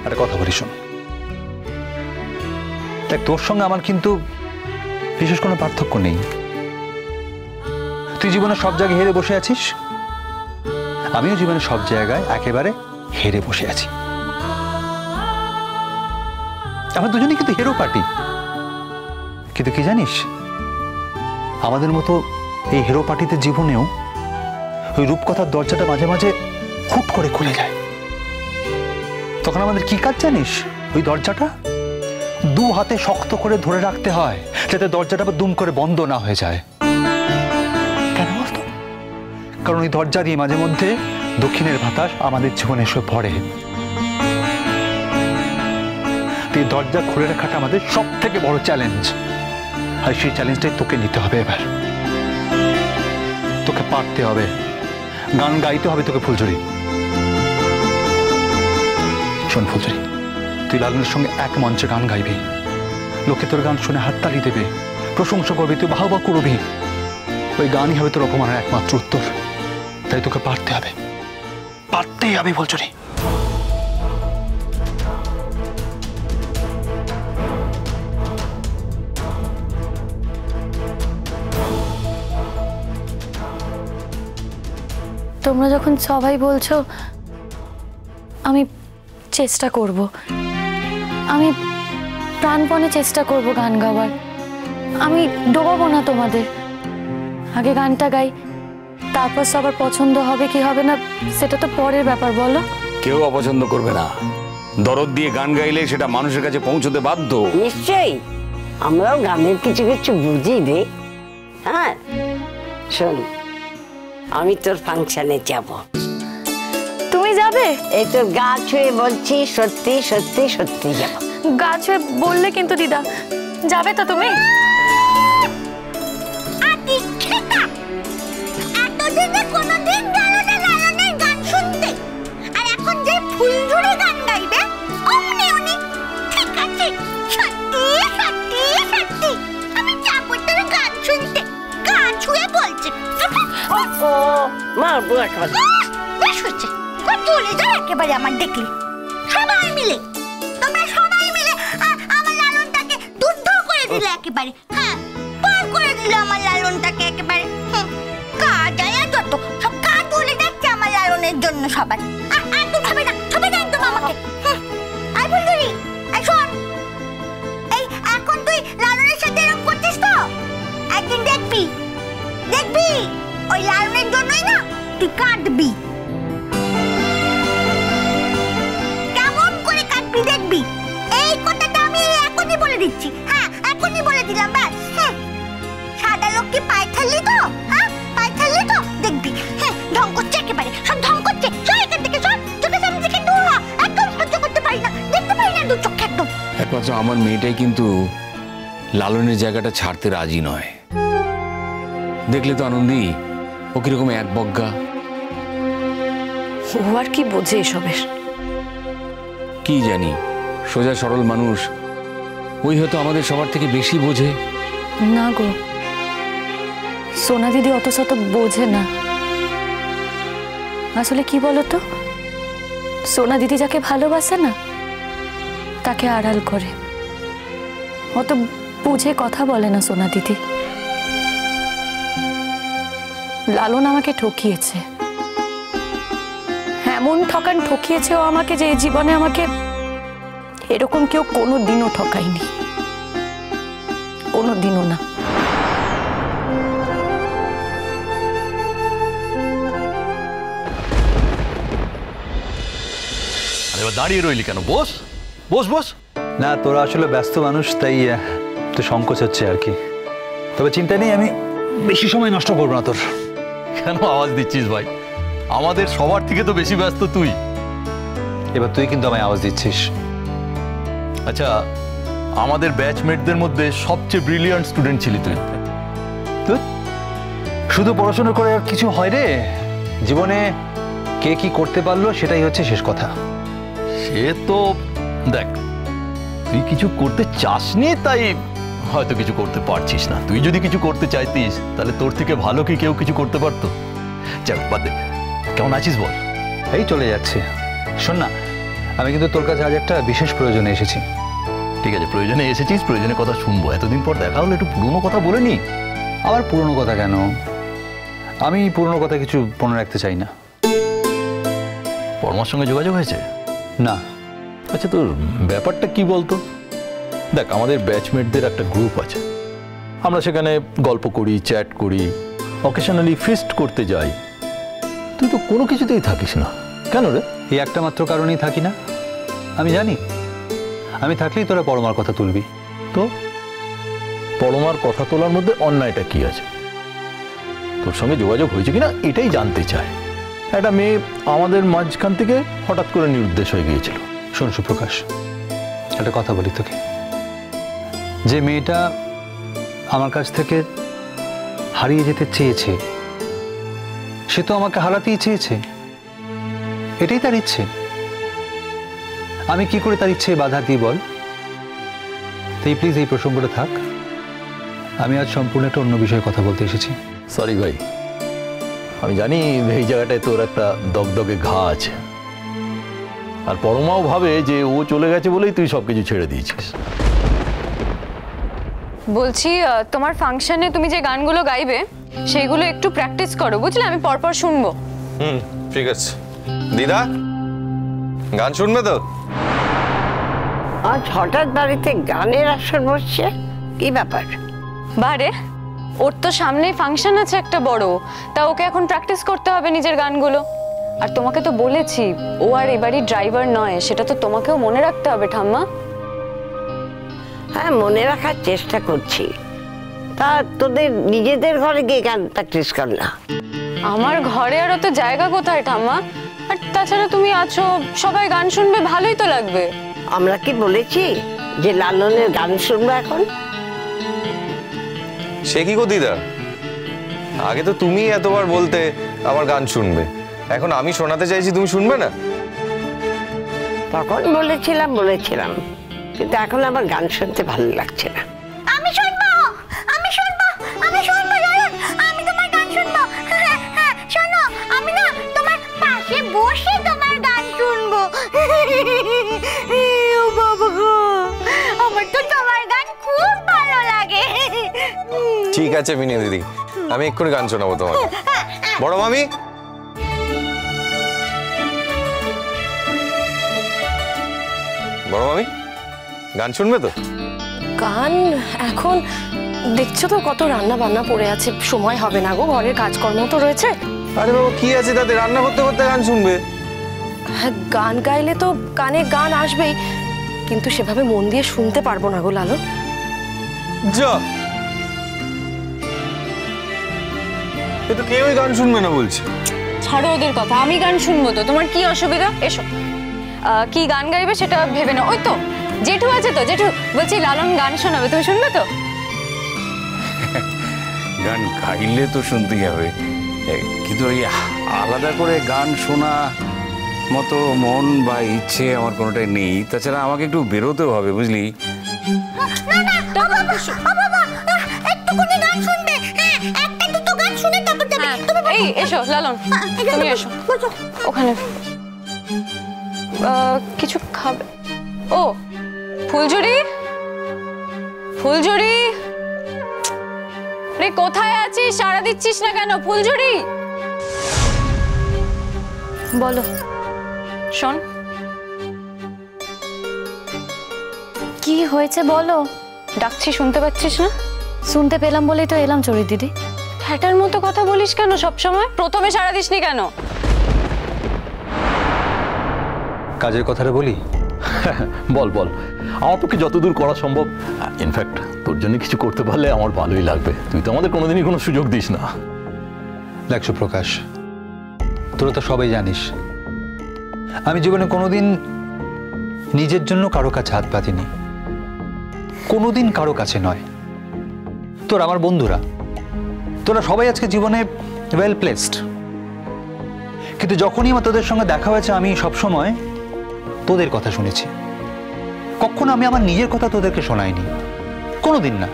একটা কথা বলি শোন, দেখ তোর সঙ্গে আমার কিন্তু বিশেষ কোনো পার্থক্য নেই। তুই জীবনে সব জায়গায় হেরে বসে আছিস, আমিও জীবনে সব জায়গায় একেবারে হেরে বসে আছি। আমরা দুজনেই কিন্তু হিরো পার্টি। কিন্তু কি জানিস, আমাদের মতো এই হিরো পার্টিতে জীবনেও ওই রূপকথার দরজাটা মাঝে মাঝে হুট করে খুলে যায়। তখন আমাদের কি কাজ জানিস, ওই দরজাটা দু হাতে শক্ত করে ধরে রাখতে হয়, যাতে দরজাটা দুম করে বন্ধ না হয়ে যায়। কেন বলতো? কারণ ওই দরজা দিয়ে মাঝে মধ্যে দক্ষিণের বাতাস আমাদের জীবনে এসে পড়ে। এই দরজা খুলে রাখাটা আমাদের সব থেকে বড় চ্যালেঞ্জ, আর সেই চ্যালেঞ্জটাই তোকে নিতে হবে। এবার তোকে পারতে হবে, গান গাইতে হবে তোকে ফুলঝুরি। শোন ফুলঝুরি, তুই লালনের সঙ্গে এক মঞ্চে গান গাইবি, লোকে তোর গান শুনে হাততালি দেবে, প্রশংসা করবি, তুই বাহবা করবি। ওই গানই হবে তোর অপমানের একমাত্র উত্তর। তাই তোকে পারতে হবে, পারতেই হবে ফুলঝুরি। তোমরা যখন সবাই বলছো, আমি চেষ্টা করব, আমি প্রাণপণে চেষ্টা করব গান গাওয়ার। আমি ডোবাবো না তোমাদের। আগে গানটা গাই, তারপর সবার পছন্দ হবে কি হবে না সেটা তো পরের ব্যাপার। বলো, কেউ অপছন্দ করবে না। দরদ দিয়ে গান গাইলে সেটা মানুষের কাছে পৌঁছতে বাধ্য। নিশ্চয়ই, আমরাও গানের কিছু কিছু বুঝি রে। হ্যাঁ শোন, আমি তোর ফাংশনে যাব। তুমি যাবে? এই তোর গা ছুঁয়ে বলছি, সত্যি সত্যি সত্যি যাব। গা ছুঁয়ে বললে কিন্তু দিদা, যাবে তো তুমি? এতদিনে কোনোদিন গেল না লালনের গান শুনতে, আর এখন যে ফুলঝুরি গান গাইবে অমনি উনি। ঠিক আছে, সত্যি সত্যি সত্যি আমি যাবো তোর গান শুনতে। গা ছুঁয়ে বলছে। ও মা বুয়া খাল বেশ হচ্ছে, চলে যাও একেবারে আমার দেখলে। সবাই মিলে, তোমরা সবাই মিলে আমার লালনটাকে দুধ করে দিলে একেবারে। হ্যাঁ, পার করে দিল আমার লালনটাকে একেবারে। কাজ আয়া যত সব কাজ বলে যাচ্ছে আমার লালনের জন্য সবার। একদম হবে না, হবে না একদম আমাকে। আই ফুলঝুরি, আই শোন, এই এখন তুই লালনের সাথে এরকম করছিস তো, একদিন দেখবি দেখবি ওই লালনের জন্যই না তুই কাঁদবি। কেমন করে কাঁদবি দেখবি। এই কথাটা আমি এখনই বলে দিচ্ছি। হ্যাঁ, এখনই বলে দিলাম, ব্যাস। সাদা লোক কি পায়ে ঠাললি তো? হ্যাঁ, পায়ে ঠাললি তো? দেখবি। হ্যাঁ, ঢং করছে একেবারে, সব ঢং করছে। সব এখান থেকে সব, চোখের সামনে থেকে দূর হ। একদম সহ্য করতে পারি না, দেখতে পারি না দু চোখে একদম। একমাত্র আমার মেয়েটাই কিন্তু লালনের জায়গাটা ছাড়তে রাজি নয়। দেখলে তো আনন্দী, ও কিরকম এক বজ্ঞা। ও আর কি বোঝে এসবের? কি জানি, সোজা সরল মানুষ, ওই হয়তো আমাদের সবার থেকে বেশি বোঝে। না গো, সোনা দিদি অত শত বোঝে না। আসলে কি বলতো, সোনা দিদি যাকে ভালোবাসে না তাকে আড়াল করে, অত বুঝে কথা বলে না সোনা দিদি। লালন আমাকে ঠকিয়েছে, এমন ঠকান ঠকিয়েছে ও আমাকে যে জীবনে আমাকে এরকম কেউ কোনোদিনও ঠকায়নি, কোনোদিনও না। এবার দাঁড়িয়ে রইলি কেন? বস বস বস। না, তোরা আসলে ব্যস্ত মানুষ, তাই একটু সংকোচ হচ্ছে আর কি। তবে চিন্তা নেই, আমি বেশি সময় নষ্ট করবো না তোর। কেন আওয়াজ দিচ্ছিস ভাই? আমাদের সবার থেকে তো বেশি ব্যস্ত তুই। এবার তুই কিন্তু আমায় আওয়াজ দিচ্ছিস। আচ্ছা, আমাদের ব্যাচমেটদের মধ্যে সবচেয়ে ব্রিলিয়ান্ট স্টুডেন্ট ছিলি তুই। শুধু পড়াশোনা করে আর কিছু হয় রে জীবনে? কে কি করতে পারলো সেটাই হচ্ছে শেষ কথা। সে তো দেখ, তুই কিছু করতে চাসনি তাই হয়তো কিছু করতে পারছিস না। তুই যদি কিছু করতে চাইতিস তাহলে তোর থেকে ভালো কি কেউ কিছু করতে পারতো? যাক বাদ দে, কেমন আছিস বল? এই চলে যাচ্ছে। শোন না, আমি কিন্তু তোর কাছে আজ একটা বিশেষ প্রয়োজনে এসেছি। ঠিক আছে, প্রয়োজনে এসেছিস, প্রয়োজনে কথা শুনবো। এতদিন পর দেখা হলো, একটু পুরনো কথা বলে নি। আবার পুরনো কথা কেন? আমি পুরনো কথা কিছু মনে রাখতে চাই না। পরমার সঙ্গে যোগাযোগ হয়েছে? না। আচ্ছা, তোর ব্যাপারটা কি বলতো? দেখ, আমাদের ব্যাচমেটদের একটা গ্রুপ আছে, আমরা সেখানে গল্প করি, চ্যাট করি, অকেশনালি ফিস্ট করতে যাই। তুই তো কোনো কিছুতেই থাকিস না, কেন রে? এই একটা মাত্র কারণেই থাকি না। আমি জানি আমি থাকলেই তোরা পরমার কথা তুলবি। তো পরমার কথা তোলার মধ্যে অন্যায়টা কি আছে? তোর সঙ্গে যোগাযোগ হয়েছে কিনা এটাই জানতে চায়। একটা মেয়ে আমাদের মাঝখান থেকে হঠাৎ করে নিরুদ্দেশ হয়ে গিয়েছিল। শোন সুপ্রকাশ, একটা কথা বলি তোকে। যে মেয়েটা আমার কাছ থেকে হারিয়ে যেতে চেয়েছে, সে তো আমাকে হারাতেই চেয়েছে। এটাই তার ইচ্ছে। আমি কি করে তার ইচ্ছে বাধা দিই বল? তাই প্লিজ এই প্রসঙ্গটা থাক। আমি আজ সম্পূর্ণ একটা অন্য বিষয়ে কথা বলতে এসেছি। সরি ভাই, আমি জানি এই জায়গাটায় তোর একটা দগদগে ঘা আছে, আর পরমাও ভাবে যে ও চলে গেছে বলেই তুই সবকিছু ছেড়ে দিয়েছিস। বলছি তোমার ফাংশনে তুমি যে গানগুলো গাইবে সেইগুলো একটু প্র্যাকটিস করো, বুঝলে? আমি পরপর শুনবো। ঠিক আছে। দিদা, গান শুনবে তো? আজ হঠাৎ বাড়িতে গানের আসর বসছে, কি ব্যাপার? বারে, ওর তো সামনেই ফাংশন আছে একটা বড়, তা ওকে এখন প্র্যাকটিস করতে হবে নিজের গানগুলো। আর তোমাকে তো বলেছি ও আর এবারই ড্রাইভার নয়, সেটা তো তোমাকেও মনে রাখতে হবে ঠাম্মা। হ্যাঁ, মনে রাখার চেষ্টা করছি। তা তোদের নিজেদের ঘরে গিয়ে গান প্র্যাকটিস কর না। আমার ঘরে আর অত জায়গা কোথায় ঠাম্মা? আর তাছাড়া তুমি আছো, সবাই গান শুনবে, ভালোই তো লাগবে। আমরা কি বলেছি যে লালনের গান শুনবো এখন? সে কি গো দিদা, আগে তো তুমি এতবার বলতে আমার গান শুনবে, এখন আমি শোনাতে চাইছি, তুমি শুনবে না? তখন বলেছিলাম, কিন্তু এখন আমার গান শুনতে ভালো লাগছে না। আমি শুনবো, আমি শুনবো, আমি শুনবো লালন, আমি তোমার গান শুনবো। হ্যাঁ, শোনো, আমি না তোমার পাশে বসে তোমার গান শুনবো। ও বাবা গো, আমার তো তোমার গান খুব ভালো লাগে। ঠিক আছে মিনি দিদি, আমি এক্ষুনি গান শোনাবো তোমাকে। বড় মামি, বড় মামি, গান শুনবে তো? গান এখন দেখছো তো কত রান্না বান্না পড়ে আছে, সময় হবে না গো, ঘরের কাজকর্ম তো রয়েছে। আরে বাবা, কি আছে তাতে, রান্না করতে করতে গান শুনবে। হ্যাঁ, গান গাইলে তো কানে গান আসবেই, কিন্তু সেভাবে মন দিয়ে শুনতে পারবো না গো লালন। যা, এ তো কেউই গান শুনবে না বলছে। ছাড়ো ওদের কথা, আমি গান শুনবো তো, তোমার কি অসুবিধা? এসো, কি গান গাইবে সেটা ভেবে না। ওই তো জেঠু আছে তো, জেঠু বলছি লালন গান শোনাবে, তুমি শুনবে তো? গান গাইলে তো শুনতেই হবে, কিন্তু ওই আলাদা করে গান শোনা মতো মন বা ইচ্ছে আমার কোনোটাই নেই। তাছাড়া আমাকে একটু বেরোতেও হবে, বুঝলি? একটুখানি গান শুনবে, হ্যাঁ, একটা দুটো গান শুনে তারপর যাবে। এই এসো লালন, তুমি এসো ওখানে। কিছু খাবে? ও ফুলঝুরি, ফুলঝুরি রে, কোথায় আছিস? সাড়া দিচ্ছিস না কেন? ফুলঝুরি, বলো। শোন, কি হয়েছে বলো? ডাকছি শুনতে পাচ্ছিস না? শুনতে পেলাম বলেই তো এলাম চড়ি দিদি। ঠ্যাটার মতো কথা বলিস কেন সব সময়? প্রথমে সাড়া দিসনি কেন? কাজের কথাটা বলি। বল বল, আমার পক্ষে যতদূর করা সম্ভব। ইনফ্যাক্ট তোর জন্য কিছু করতে পারলে আমার ভালোই লাগবে। তুই তো আমাদের কোনোদিনই কোনো সুযোগ দিস না। দেখ সুপ্রকাশ, তোরা তো সবাই জানিস আমি জীবনে কোনোদিন নিজের জন্য কারো কাছে হাত পাতিনি, কোনোদিন কারো কাছে নয়। তোর আমার বন্ধুরা, তোরা সবাই আজকে জীবনে ওয়েল প্লেসড, কিন্তু যখনই আমার তোদের সঙ্গে দেখা হয়েছে আমি সবসময় তোদের কথা শুনেছি। কখনো আমি আমার নিজের কথা তোদেরকে শোনাইনি, কোনোদিন না।